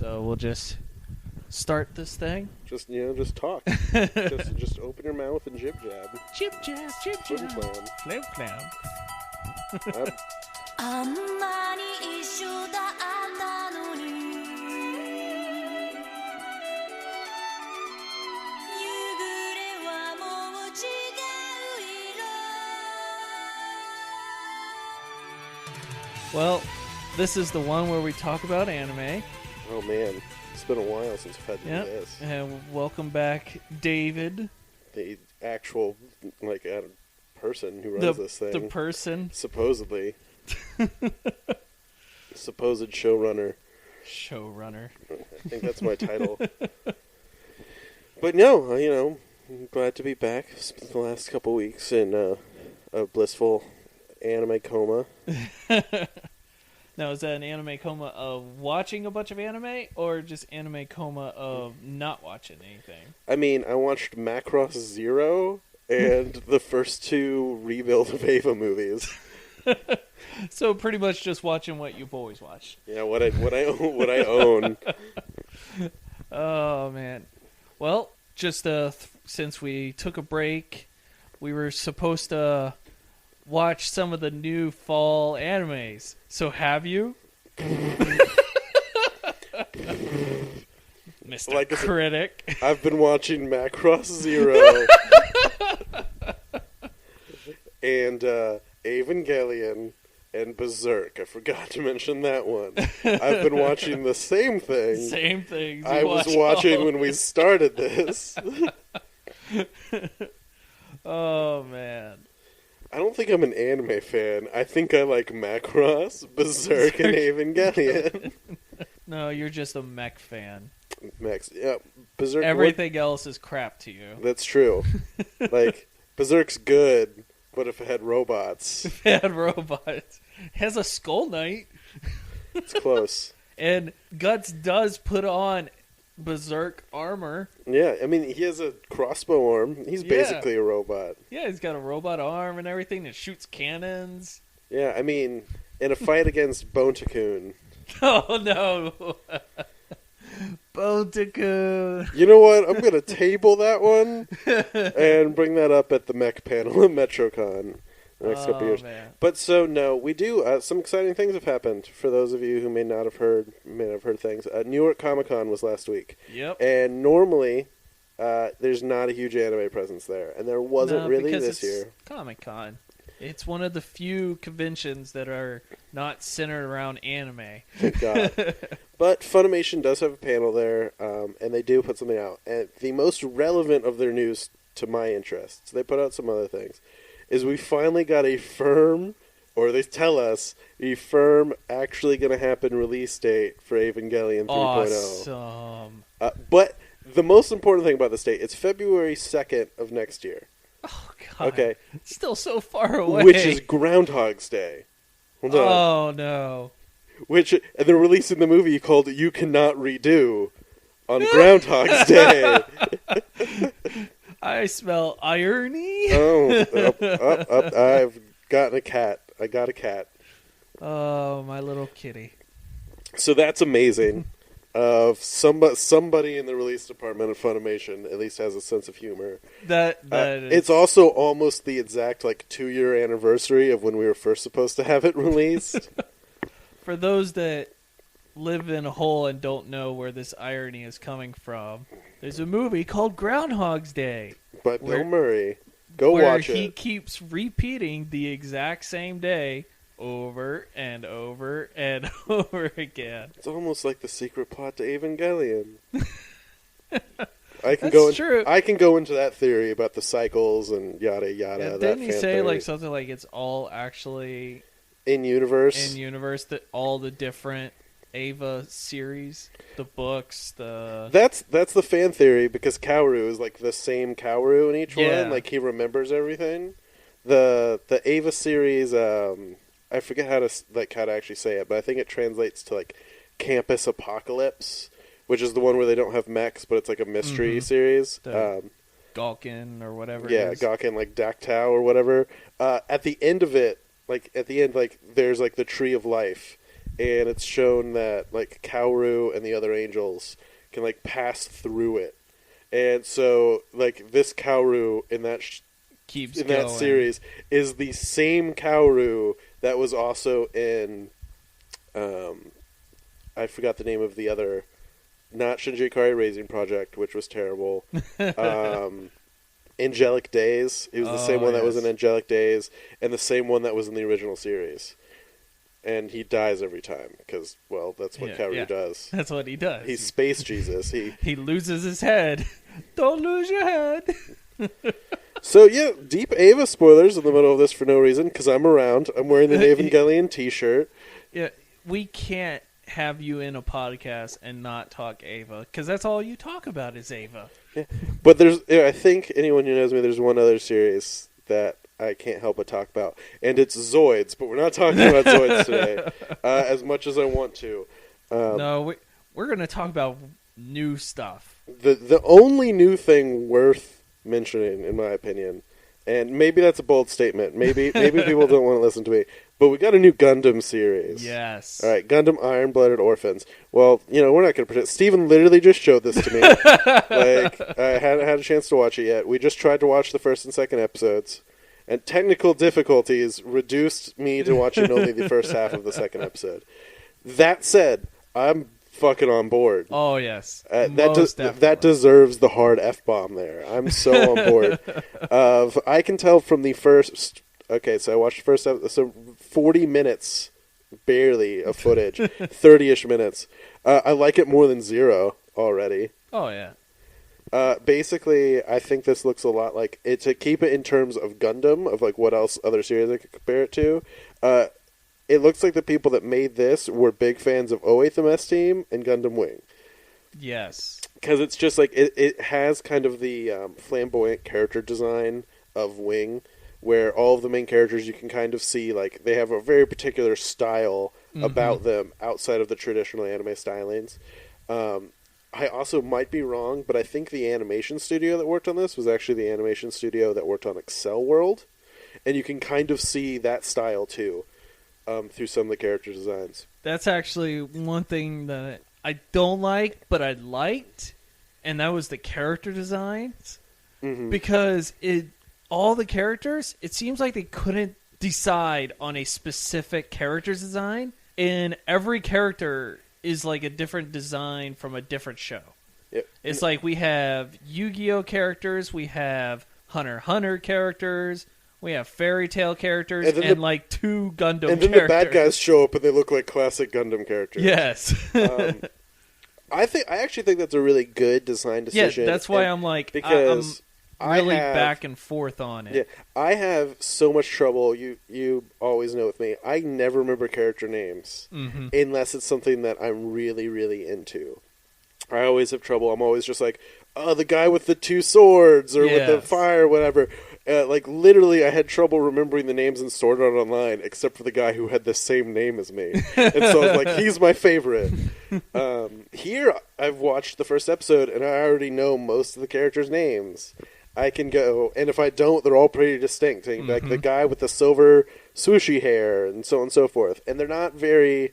So we'll just start this thing. Just talk. just open your mouth and jib jab. Jib jab, jib jab. Flim Flim flam. あんまり一緒だったのに Well, this is the one where we talk about anime. Oh man, it's been a while since I've had to do this. And welcome back, David. The actual, person who runs this thing. The person. Supposedly. Supposed showrunner. Showrunner. I think that's my title. But no, I'm glad to be back. Spent the last couple weeks in a blissful anime coma. Now, is that an anime coma of watching a bunch of anime, or just anime coma of not watching anything? I mean, I watched Macross Zero and the first two Rebuild of Ava movies. So pretty much just watching what you've always watched. Yeah, what I own. Oh man. Well, just since we took a break, we were supposed to watch some of the new fall animes. So have you? Mr. Like Critic. I've been watching Macross Zero and Evangelion and Berserk. I forgot to mention that one. I've been watching the same thing. Same things. I was watching when we started this. Oh, man. I don't think I'm an anime fan. I think I like Macross, Berserk, and Evangelion. No, you're just a mech fan. Yeah, Berserk. Everything else is crap to you. That's true. Berserk's good, but if it had robots. If it had robots. It has a Skull Knight. It's close. And Guts does put on Berserk armor. Yeah, I mean, he has a crossbow arm. He's basically a robot. Yeah, he's got a robot arm and everything that shoots cannons. Yeah, I mean, in a fight against Bontakun. Oh, no. Bontakun. You know what? I'm going to table that one and bring that up at the mech panel at MetroCon the next couple years. Man. But so, no, we do. Some exciting things have happened for those of you who may not have heard things. New York Comic Con was last week. Yep. And normally, there's not a huge anime presence there. And there wasn't really this year. Comic Con. It's one of the few conventions that are not centered around anime. Thank God. But Funimation does have a panel there, and they do put something out. And the most relevant of their news to my interests, they put out some other things, is we finally got a firm, or they tell us, a firm actually going to happen release date for Evangelion 3.0. Awesome. But the most important thing about this date, it's February 2nd of next year. Oh, God. Okay. It's still so far away. Which is Groundhog's Day. Hold on. Oh, no. And they're releasing the movie called You Cannot Redo on Groundhog's Day. I smell irony. Up. I've gotten a cat. I got a cat. Oh, my little kitty. So that's amazing. Somebody in the release department of Funimation at least has a sense of humor. That is... It's also almost the exact 2-year anniversary of when we were first supposed to have it released. For those that live in a hole and don't know where this irony is coming from, there's a movie called Groundhog's Day. By Bill Murray. Go watch it. Where he keeps repeating the exact same day over and over and over again. It's almost like the secret plot to Evangelion. True. I can go into that theory about the cycles and yada yada. Yeah, that didn't he say theory. something like it's all actually in universe? In universe, that all the different Ava series, the books, That's the fan theory because Kaoru is the same Kaoru in each Yeah. one. He remembers everything. The Ava series, I forget how to actually say it, but I think it translates to Campus Apocalypse, which is the one where they don't have mechs, but it's a mystery series. Gawkin or whatever. Yeah, it is. Gawkin, Daktao or whatever. At the end of it, there's the Tree of Life, and it's shown that like Kaoru and the other angels can like pass through it, and so like this Kaoru in that Keeps in going. that series is the same Kaoru that was also in I forgot the name of the other, not Shinji Ikari Raising Project, which was terrible. Angelic Days. He was the same one that was in Angelic Days, and the same one that was in the original series. And he dies every time because, well, that's what Kaoru does. That's what he does. He's Space Jesus. He loses his head. Don't lose your head. So yeah, deep Ava spoilers in the middle of this for no reason because I'm around. I'm wearing the Evangelion T-shirt. Yeah, we can't have you in a podcast and not talk Ava because that's all you talk about is Ava. Yeah. But I think anyone who knows me, there's one other series that I can't help but talk about, and it's Zoids. But we're not talking about Zoids today, as much as I want to. No, we're going to talk about new stuff. The only new thing worth mentioning, in my opinion, and maybe that's a bold statement. Maybe people don't want to listen to me. But we got a new Gundam series. Yes. All right, Gundam Iron-Blooded Orphans. Well, we're not going to pretend. Steven literally just showed this to me. Like, I hadn't had a chance to watch it yet. We just tried to watch the first and second episodes, and technical difficulties reduced me to watching only the first half of the second episode. That said, I'm fucking on board. Oh, yes. That deserves the hard F-bomb there. I'm so on board. I can tell from the first... Okay, so I watched the first episode, so 40 minutes, barely, of footage, 30-ish minutes. I like it more than Zero already. Oh, yeah. Basically, I think this looks a lot like, to keep it in terms of Gundam, of like what else other series I could compare it to, it looks like the people that made this were big fans of OVA Team and Gundam Wing. Yes. Because it's just like, it has kind of the flamboyant character design of Wing, where all of the main characters you can kind of see, like, they have a very particular style about them outside of the traditional anime stylings. I also might be wrong, but I think the animation studio that worked on this was actually the animation studio that worked on Excel World, and you can kind of see that style, too, through some of the character designs. That's actually one thing that I don't like, but I liked, and that was the character designs, because all the characters, it seems like they couldn't decide on a specific character design, and every character is like a different design from a different show. Yep. It's like we have Yu-Gi-Oh characters, we have Hunter x Hunter characters, we have Fairy Tail characters, and like two Gundam characters. And then the bad guys show up and they look like classic Gundam characters. Yes. I actually think that's a really good design decision. Yeah, that's why I'm like, because I'm really back and forth on it. Yeah, I have so much trouble. You always know with me. I never remember character names unless it's something that I'm really, really into. I always have trouble. I'm always just like, oh, the guy with the two swords or with the fire, whatever. Like, literally, I had trouble remembering the names in Sword Art Online, except for the guy who had the same name as me. And so I was like, he's my favorite. Here, I've watched the first episode, and I already know most of the characters' names. I can go, and if I don't, they're all pretty distinct. Like the guy with the silver swooshy hair, and so on and so forth. And they're not the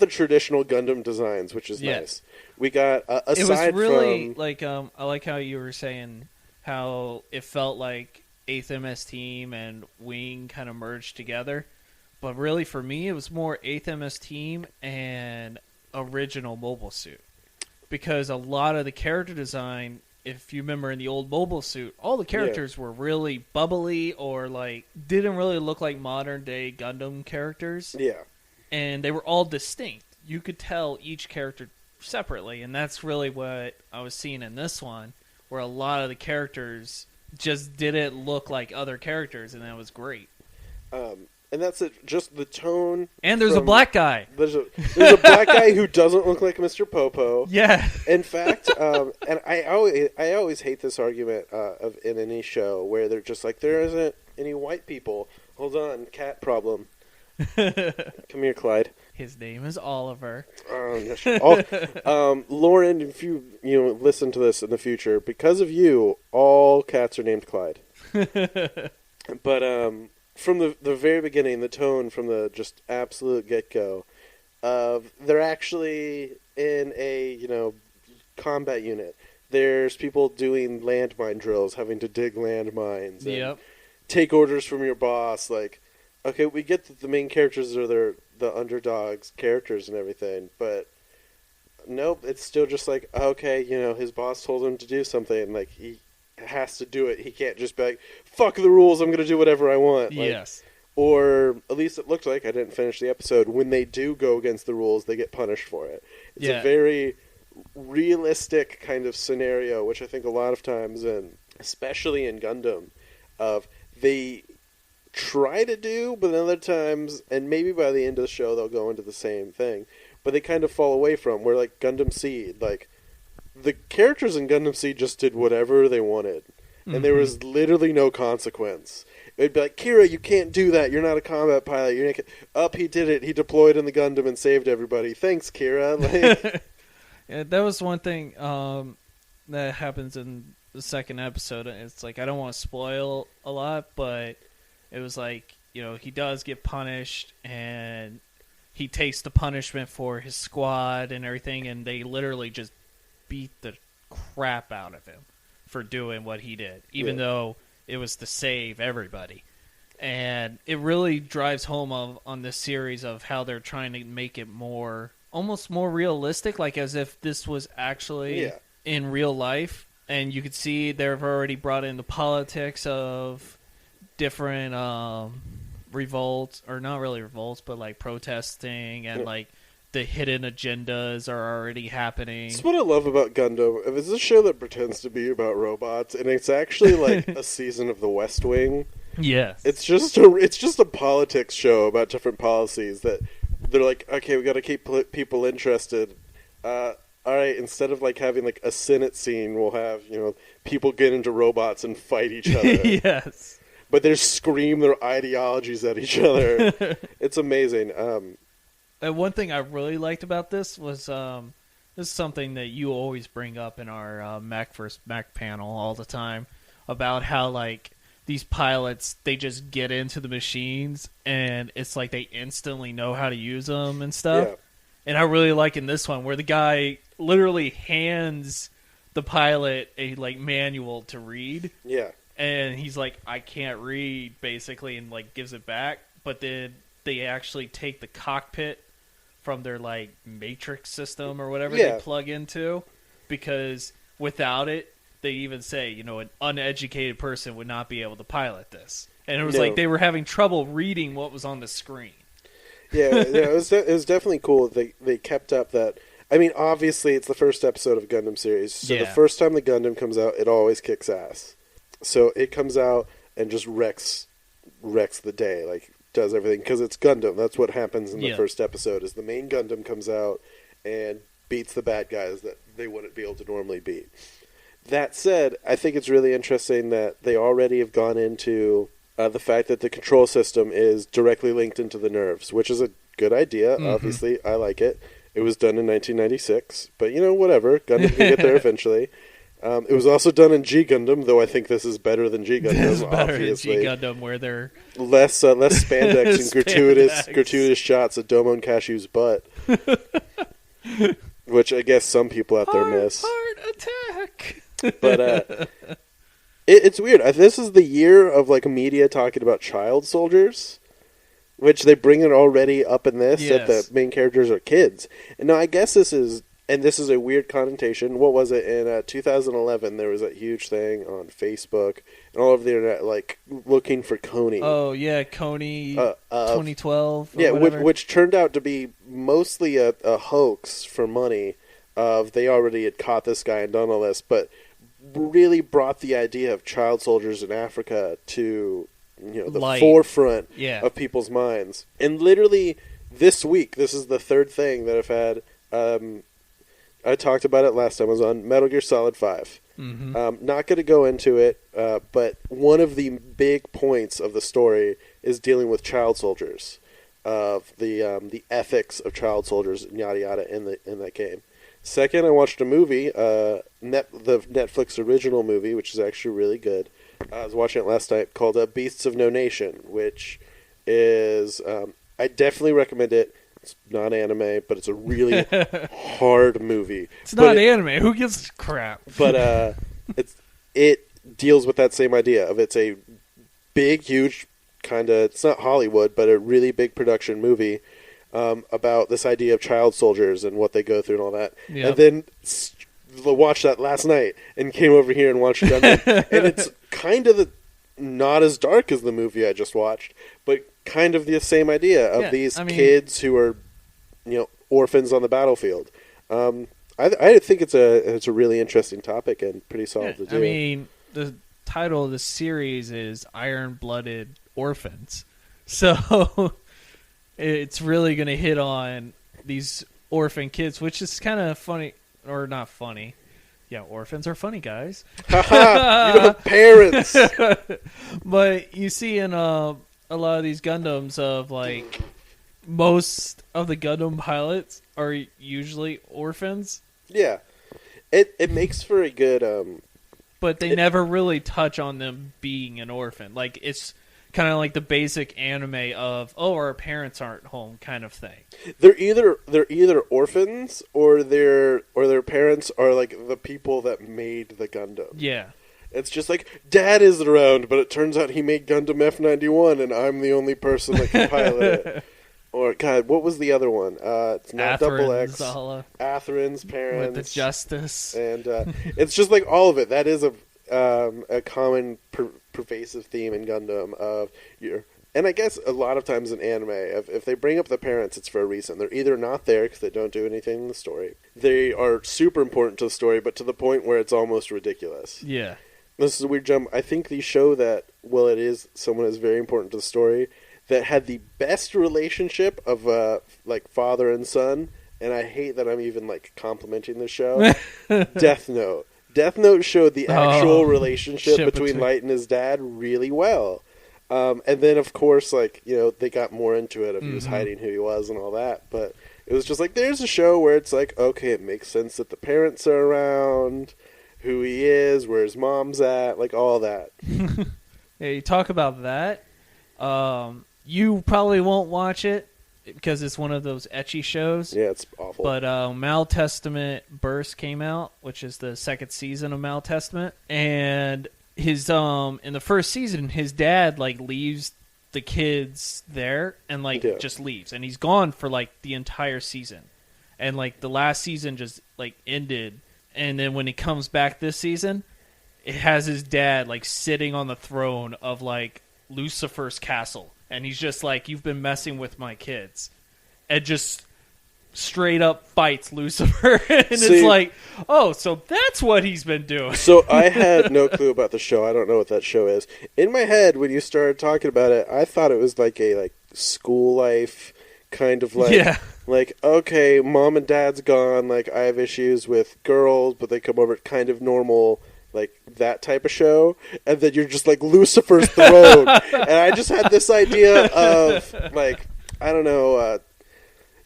traditional Gundam designs, which is nice. We got, aside from... It was really, like, I like how you were saying how it felt like 8th MS Team and Wing kind of merged together. But really, for me, it was more 8th MS Team and original Mobile Suit. Because a lot of the character design... If you remember in the old Mobile Suit, all the characters were really bubbly or like didn't really look like modern day Gundam characters. Yeah. And they were all distinct. You could tell each character separately, and that's really what I was seeing in this one, where a lot of the characters just didn't look like other characters, and that was great. And that's it. Just the tone. And there's a black guy. There's a black guy who doesn't look like Mr. Popo. Yeah. In fact, and I always hate this argument in any show where they're just like, there isn't any white people. Hold on, cat problem. Come here, Clyde. His name is Oliver. Lauren, if you listen to this in the future, because of you, all cats are named Clyde. But from the very beginning, the tone from the just absolute get-go, of they're actually in a, combat unit. There's people doing landmine drills, having to dig landmines and Yep. take orders from your boss. Like, okay, we get that the main characters are the underdogs characters and everything, but nope, it's still just like, okay, his boss told him to do something, like he has to do it. He can't just be like, fuck the rules, I'm gonna do whatever I want. Like, Yes. or at least it looked like, I didn't finish the episode, when they do go against the rules, they get punished for it. It's Yeah. a very realistic kind of scenario, which I think a lot of times, and especially in Gundam, of they try to do, but other times, and maybe by the end of the show they'll go into the same thing, but they kind of fall away from, where like Gundam Seed, like the characters in Gundam Seed just did whatever they wanted, and there was literally no consequence. It'd be like, Kira, you can't do that. You're not a combat pilot. You're not... He did it. He deployed in the Gundam and saved everybody. Thanks, Kira. Like... Yeah, that was one thing that happens in the second episode. It's like, I don't want to spoil a lot, but it was like, he does get punished, and he takes the punishment for his squad and everything, and they literally just beat the crap out of him for doing what he did, even though it was to save everybody. And it really drives home on this series of how they're trying to make it almost more realistic, like as if this was actually in real life. And you could see they've already brought in the politics of different revolts, or not really revolts, but like protesting, and like the hidden agendas are already happening. That's what I love about Gundam. It's a show that pretends to be about robots, and it's actually like a season of The West Wing. Yes. It's just a politics show about different policies that they're like, okay, we got to keep people interested. All right, instead of like having like a Senate scene, we'll have people get into robots and fight each other. Yes. But they scream their ideologies at each other. It's amazing. And one thing I really liked about this was this is something that you always bring up in our Mac vs. Mac panel all the time, about how like these pilots, they just get into the machines and it's like they instantly know how to use them and stuff. Yeah. And I really like in this one where the guy literally hands the pilot a like manual to read. Yeah. And he's like, I can't read, basically, and like gives it back. But then they actually take the cockpit from their like matrix system or whatever they plug into, because without it, they even say, an uneducated person would not be able to pilot this. And it was like they were having trouble reading what was on the screen. Yeah, it was definitely cool that they kept up that. I mean, obviously, it's the first episode of a Gundam series, so the first time the Gundam comes out, it always kicks ass. So it comes out and just wrecks the day, like does everything, because it's Gundam. That's what happens in the first episode. Is the main Gundam comes out and beats the bad guys that they wouldn't be able to normally beat. That said, I think it's really interesting that they already have gone into the fact that the control system is directly linked into the nerves, which is a good idea. Mm-hmm. Obviously, I like it. It was done in 1996, but whatever. Gundam can get there eventually. It was also done in G Gundam, though I think this is better than G Gundam. This is better obviously. than G Gundam, where they're less spandex and gratuitous shots of Domon Cashu's butt, which I guess some people out there miss. Heart attack. But it's weird. This is the year of like media talking about child soldiers, which they bring it already up in this that the main characters are kids. And now I guess this is a weird connotation. What was it in 2011? There was that huge thing on Facebook and all over the internet, like looking for Coney. Oh yeah, Coney 2012. Yeah, which turned out to be mostly a hoax for money. They already had caught this guy and done all this, but really brought the idea of child soldiers in Africa to the forefront of people's minds. And literally this week, this is the third thing that I've had. I talked about it last time. I was on Metal Gear Solid 5. Mm-hmm. Not going to go into it, but one of the big points of the story is dealing with child soldiers, of the ethics of child soldiers, and yada yada in that game. Second, I watched a movie, the Netflix original movie, which is actually really good. I was watching it last night, called Beasts of No Nation, which is I definitely recommend it. It's not anime, but it's a really hard movie. It's not anime. Who gives a crap? But it deals with that same idea of it's a big, huge kind of, it's not Hollywood, but a really big production movie about this idea of child soldiers and what they go through and all that. Yep. And then watched that last night and came over here and watched Gundam. And it's kind of not as dark as the movie I just watched, but kind of the same idea of these kids who are, orphans on the battlefield. I think it's a really interesting topic and pretty solid to do. I mean, the title of the series is Iron-Blooded Orphans. So it's really going to hit on these orphan kids, which is kind of funny, or not funny. Yeah, orphans are funny, guys. Haha, you have parents. But you see in a lot of these Gundams of, like, most of the Gundam pilots are usually orphans. Yeah. It makes for a good... but they never really touch on them being an orphan. Like, it's kind of like the basic anime of, our parents aren't home kind of thing. They're either orphans or their parents are like the people that made the Gundam. Yeah. It's just like, Dad isn't around, but it turns out he made Gundam F91 and I'm the only person that can pilot it. Or, God, what was the other one? It's not Double X. Atherin's parents. With the Justice. And it's just like all of it. That is a common pervasive theme in Gundam of and I guess a lot of times in anime, if they bring up the parents, it's for a reason. They're either not there because they don't do anything in the story. They are super important to the story, but to the point where it's almost ridiculous. Yeah. This is a weird jump. I think the show that, it is someone is very important to the story, that had the best relationship of like father and son, and I hate that I'm even like complimenting the show. Death Note. Death Note showed the actual relationship between Light and his dad really well. And then of course, like, they got more into it if he was hiding who he was and all that. But it was just like, there's a show where it's like, okay, it makes sense that the parents are around, who he is, where his mom's at, like all that. Yeah, you talk about that. You probably won't watch it because it's one of those ecchi shows. Yeah, it's awful. But Maltestament Burst came out, which is the second season of Maltestament, and his in the first season, his dad like leaves the kids there and just leaves, and he's gone for like the entire season, and like the last season just like ended, and then when he comes back this season, it has his dad like sitting on the throne of like Lucifer's castle. And he's just like, you've been messing with my kids. And just straight up fights Lucifer. And it's like, so that's what he's been doing. So I had no clue about the show. I don't know what that show is. In my head, when you started talking about it, I thought it was like a school life kind of like, okay, mom and dad's gone. Like, I have issues with girls, but they come over kind of normal, like that type of show, and then you're just like Lucifer's throne. And I just had this idea of like, I don't know,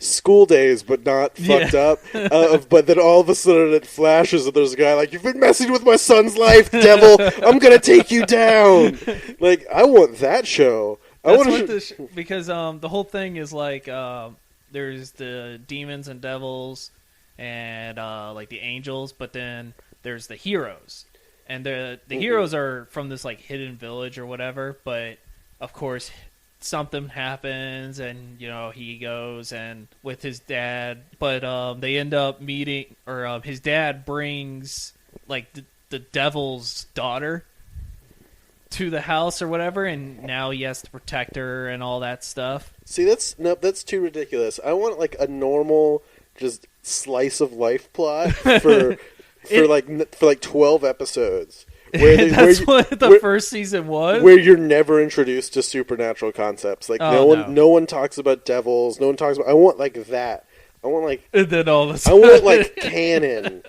School Days, but not fucked up. But then all of a sudden it flashes and there's a guy like, you've been messing with my son's life, devil. I'm gonna take you down. Like, I want that show. Because the whole thing is like, there's the demons and devils and like the angels, but then there's the heroes. And the heroes are from this like hidden village or whatever, but of course something happens and he goes and with his dad, but they end up meeting, or his dad brings like the devil's daughter to the house or whatever, and now he has to protect her and all that stuff. See, that's too ridiculous. I want like a normal just slice of life plot for for 12 episodes. That's what the first season was. Where you're never introduced to supernatural concepps. Like no one talks about devils. No one talks about. I want like that. I want like. And then all of a sudden, I want like canon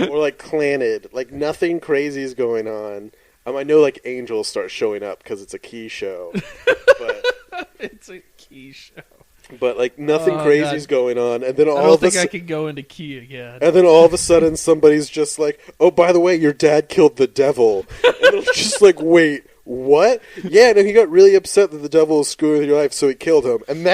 or like Clanid. Like nothing crazy is going on. I know like angels start showing up because it's a key show. But it's a key show. But like nothing crazy is going on, and then I don't think I can go into key again. And then all of a sudden, somebody's just like, "Oh, by the way, your dad killed the devil." And it's just like, wait, what? Yeah, no, he got really upset that the devil was screwing with your life, so he killed him. And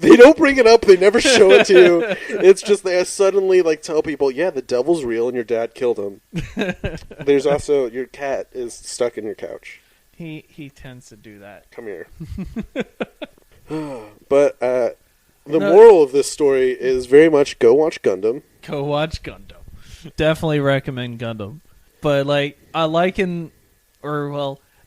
they don't bring it up, they never show it to you. It's just they suddenly, like, tell people, yeah, the devil's real and your dad killed him. There's also, your cat is stuck in your couch. He tends to do that. Come here. But, the moral of this story is very much go watch Gundam. Go watch Gundam. Definitely recommend Gundam. But, like,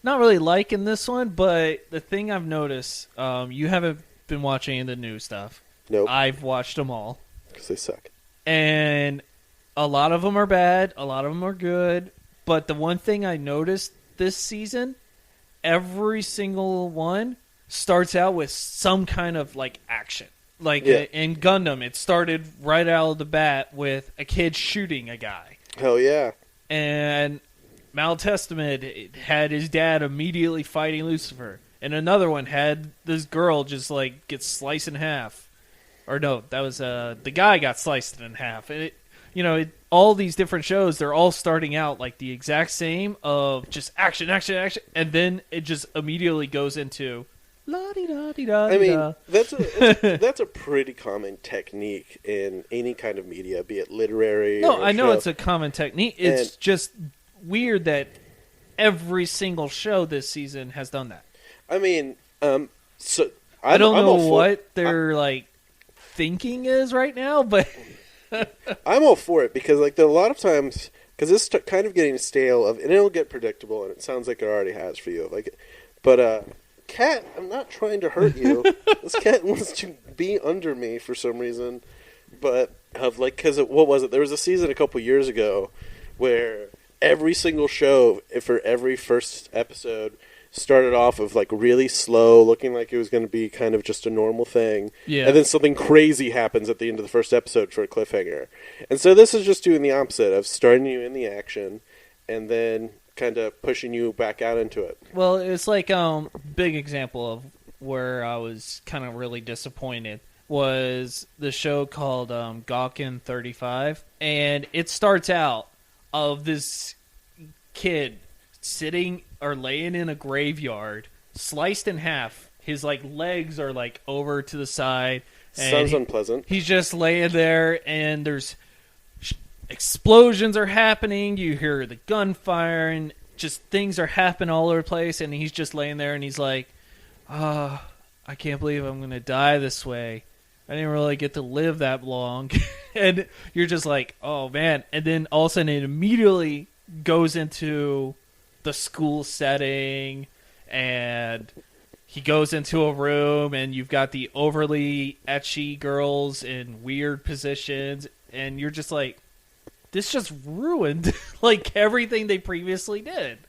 not really liking this one, but the thing I've noticed, you haven't been watching any of the new stuff. Nope. I've watched them all. Because they suck. And a lot of them are bad, a lot of them are good. But the one thing I noticed this season, every single one starts out with some kind of, like, action. Like, in Gundam, it started right out of the bat with a kid shooting a guy. Hell yeah. And Malatestament had his dad immediately fighting Lucifer. And another one had this girl just, like, get sliced in half. Or no, that was, the guy got sliced in half. And all these different shows, they're all starting out like the exact same of just action, action, action. And then it just immediately goes into la-di-da-di-da-di-da. I mean, that's a pretty common technique in any kind of media, be it literary or I know show. it's a common technique. It's just weird that every single show this season has done that. I mean, so I don't know what their like thinking is right now, but I'm all for it because like there are a lot of times because this is kind of getting stale and it'll get predictable, and it sounds like it already has for you. But cat, I'm not trying to hurt you. This cat wants to be under me for some reason, but what was it? There was a season a couple years ago where every single show for every first episode started off of like really slow, looking like it was going to be kind of just a normal thing, and then something crazy happens at the end of the first episode for a cliffhanger. And so this is just doing the opposite of starting you in the action and then kind of pushing you back out into it. Well, it's like big example of where I was kind of really disappointed was the show called Gawkin 35, and it starts out of this kid sitting or laying in a graveyard, sliced in half. His like legs are like over to the side. Sounds unpleasant. He's just laying there, and there's explosions are happening. You hear the gunfire, and just things are happening all over the place. And he's just laying there, and he's like, I can't believe I'm going to die this way. I didn't really get to live that long. And you're just like, oh, man. And then all of a sudden it immediately goes into the school setting, and he goes into a room, and you've got the overly ecchi girls in weird positions, and you're just like, this just ruined like everything they previously did.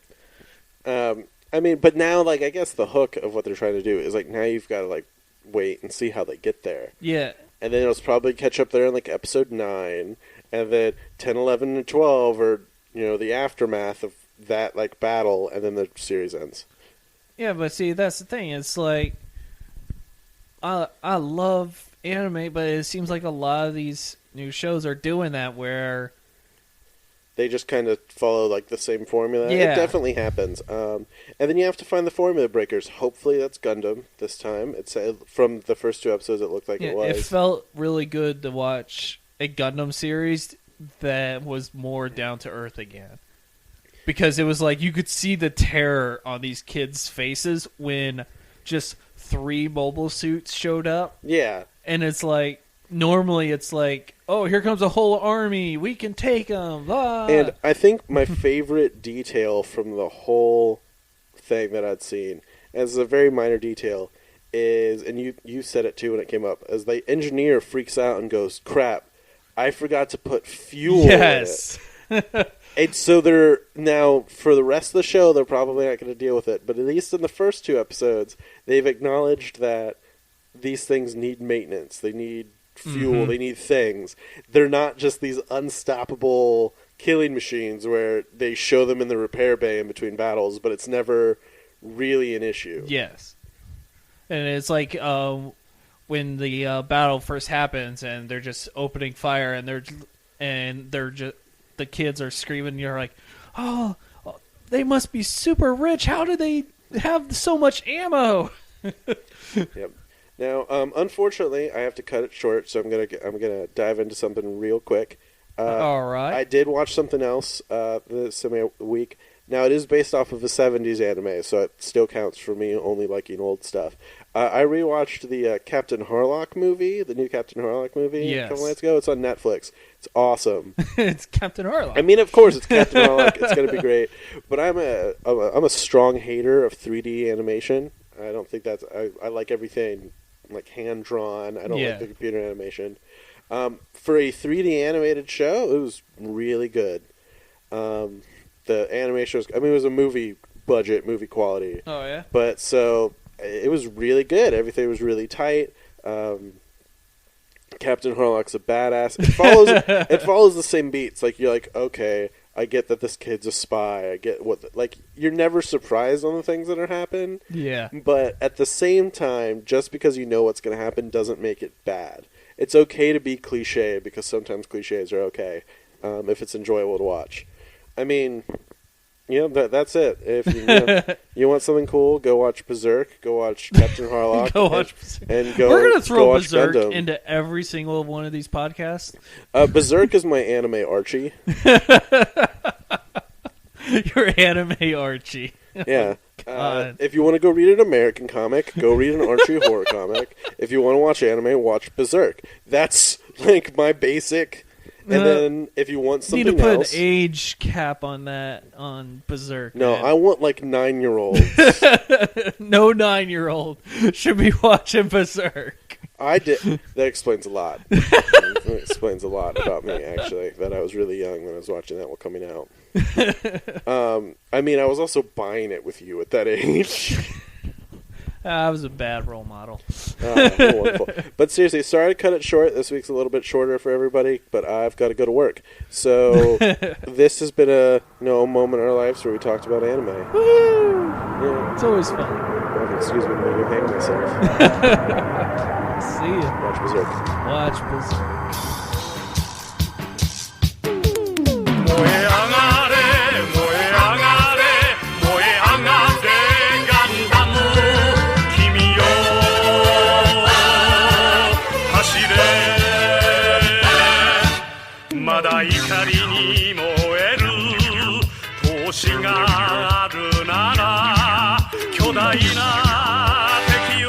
I mean, but now, like, I guess the hook of what they're trying to do is like now you've got to like wait and see how they get there. Yeah. And then it'll probably catch up there in like episode 9, and then 10, 11, and 12 are the aftermath of that like battle, and then the series ends. Yeah, but see, that's the thing. It's like I love anime, but it seems like a lot of these new shows are doing that where they just kind of follow like the same formula. Yeah. It definitely happens. And then you have to find the formula breakers. Hopefully that's Gundam this time. It's from the first 2 episodes it looked like it was. It felt really good to watch a Gundam series that was more down to earth again. Because it was like you could see the terror on these kids' faces when just 3 mobile suits showed up. Yeah. And it's like, normally it's like, oh, here comes a whole army. We can take them. Blah. And I think my favorite detail from the whole thing that I'd seen, as a very minor detail, is, and you said it too when it came up, as the engineer freaks out and goes, crap, I forgot to put fuel in it. And so they're now, for the rest of the show, they're probably not going to deal with it. But at least in the first 2 episodes, they've acknowledged that these things need maintenance. They need fuel. They need things. They're not just these unstoppable killing machines where they show them in the repair bay in between battles, but it's never really an issue. Yes. And it's like when the battle first happens and they're just opening fire and they're just the kids are screaming, you're like, oh, they must be super rich. How do they have so much ammo? Yep. Now, unfortunately, I have to cut it short, so I'm gonna dive into something real quick. All right. I did watch something else this week. Now, it is based off of a 70s anime, so it still counts for me only liking old stuff. I rewatched the Captain Harlock movie, the new Captain Harlock movie a couple nights ago. It's on Netflix. It's awesome. It's Captain Harlock. I mean, of course, it's Captain Harlock. It's going to be great. But I'm a strong hater of 3D animation. I don't think that's... I like everything like hand-drawn. I don't like the computer animation. For a 3D animated show, it was really good. The animation was... I mean, it was a movie budget, movie quality. Oh, yeah? But so... It was really good. Everything was really tight. Captain Harlock's a badass. It follows the same beats. Like, you're like, okay, I get that this kid's a spy. I get like, you're never surprised on the things that are happening. Yeah. But at the same time, just because you know what's going to happen doesn't make it bad. It's okay to be cliche because sometimes cliches are okay if it's enjoyable to watch. I mean... Yeah, that's it. If you want something cool, go watch Berserk. Go watch Captain Harlock. Go watch Berserk. And go. We're gonna throw watch Berserk Gundam. into every single one of these podcasts. Berserk is my anime Archie. Your anime Archie. Yeah. If you want to go read an American comic, go read an Archie horror comic. If you want to watch anime, watch Berserk. That's like my basic. And then if you want something else... You need to put an age cap on that, on Berserk. No, man. I want like 9-year-olds. No 9-year-old should be watching Berserk. I did. That explains a lot. That explains a lot about me, actually, that I was really young when I was watching that while coming out. I mean, I was also buying it with you at that age. I was a bad role model. Wonderful. But seriously, sorry to cut it short. This week's a little bit shorter for everybody, but I've got to go to work. So this has been a moment in our lives where we talked about anime. Woo! Yeah. It's always fun. Oh, excuse me, maybe hang myself. See ya. Watch Berserk. Watch Berserk. 燃え上がれ燃え上がれ燃え上がれガンダム君よ走れまだ怒りに燃える闘志があるなら巨大な敵を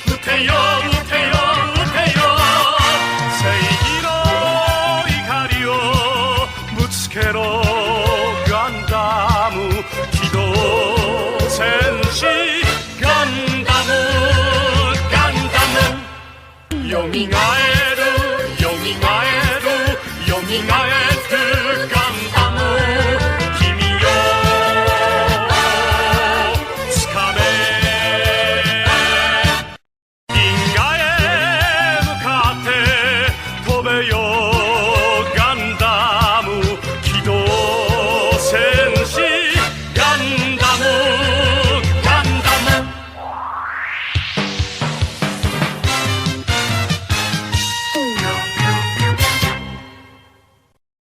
撃てよ撃てよ撃てよ正義の怒りをぶつけろガンダム機動戦士ガンダムガンダムよみがえるよみがえるよみがえる